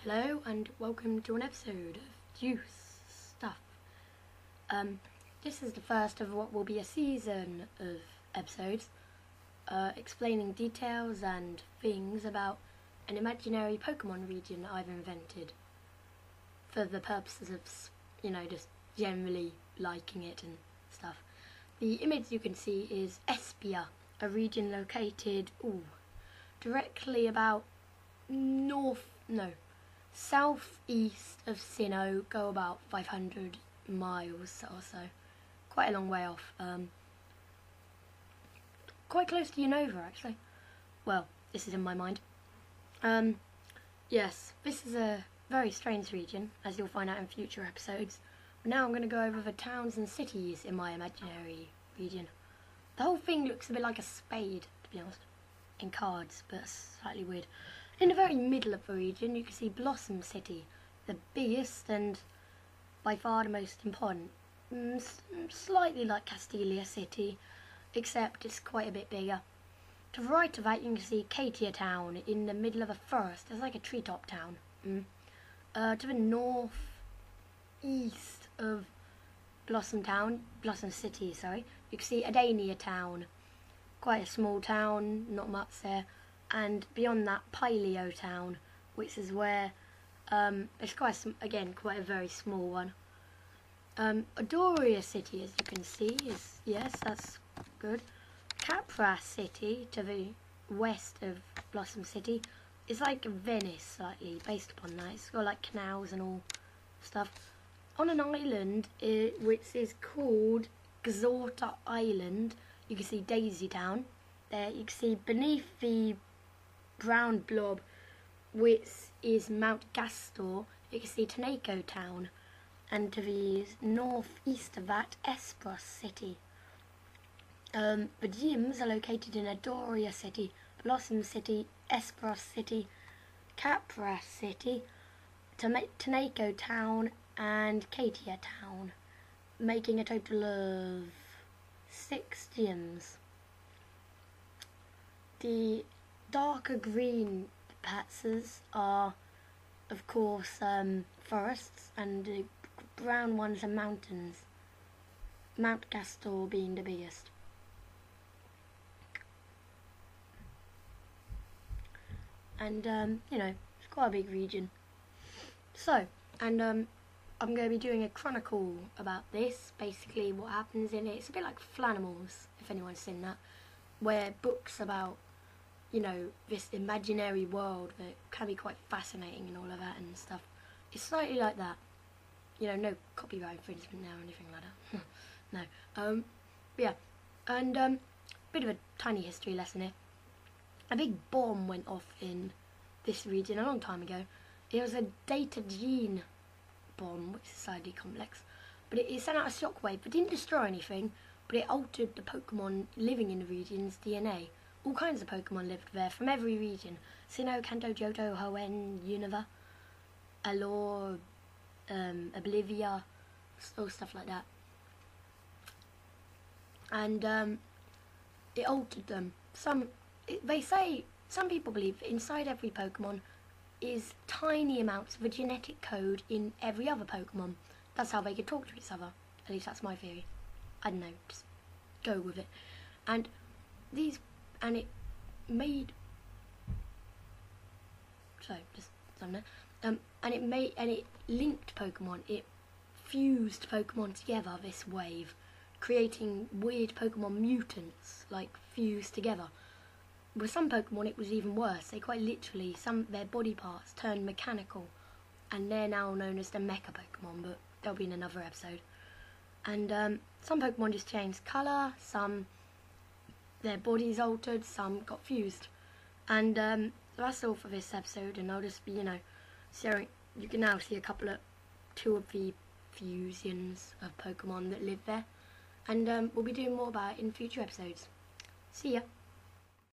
Hello and welcome to an episode of Juice Stuff. This is the first of what will be a season of episodes explaining details and things about an imaginary Pokemon region I've invented for the purposes of, just generally liking it and stuff. The image you can see is Espia, a region located directly about southeast of Sinnoh, go about 500 miles or so. Quite a long way off. Quite close to Unova, actually. Well, this is in my mind. Yes, this is a very strange region, as you'll find out in future episodes. But now I'm going to go over the towns and cities in my imaginary region. The whole thing looks a bit like a spade, to be honest, in cards, but slightly weird. In the very middle of the region, you can see Blossom City, the biggest and by far the most important. Slightly like Castelia City, except it's quite a bit bigger. To the right of that, you can see Katia Town in the middle of a forest. It's like a treetop town. To the north east of Blossom City, you can see Adania Town. Quite a small town, not much there. And beyond that, Pyleo Town, which is where it's quite a very small one. Adoria City, as you can see, is, yes, that's good. Capra City, to the west of Blossom City, is like Venice, slightly based upon that. It's got like canals and all stuff. On an island, which is called Gazorta Island, you can see Daisy Town. There, you can see beneath the brown blob, which is Mount Gastor, you can see Tenako Town, and to the northeast of that, Espia City. The gyms are located in Adoria City, Blossom City, Espia City, Capra City, Tenako Town, and Katia Town, making a total of 6 gyms. The darker green patches are, of course, forests, and the brown ones are mountains, Mount Gastor being the biggest. And, it's quite a big region. So, and I'm going to be doing a chronicle about this, basically what happens in it. It's a bit like Flanimals, if anyone's seen that, where books about this imaginary world that can be quite fascinating and all of that and stuff. It's slightly like that. No copyright infringement now or anything like that. No. Yeah. And, bit of a tiny history lesson here. A big bomb went off in this region a long time ago. It was a data gene bomb, which is slightly complex. But it sent out a shockwave, but didn't destroy anything, but it altered the Pokemon living in the region's DNA. All kinds of Pokemon lived there, from every region. Sinnoh, Kanto, Johto, Hoenn, Unova, Alola, Oblivia, all stuff like that. And it altered them. Some people believe that inside every Pokemon is tiny amounts of a genetic code in every other Pokemon. That's how they could talk to each other. At least that's my theory. I don't know, just go with it. And it made, and it linked Pokemon. It fused Pokemon together, this wave, creating weird Pokemon mutants, like fused together. With some Pokemon it was even worse. They quite literally, their body parts turned mechanical, and they're now known as the Mecha Pokemon, but they'll be in another episode. And some Pokemon just changed colour, some their bodies altered, some got fused. And that's all for this episode, and I'll just be, sharing. You can now see two of the fusions of Pokemon that live there. And we'll be doing more about it in future episodes. See ya!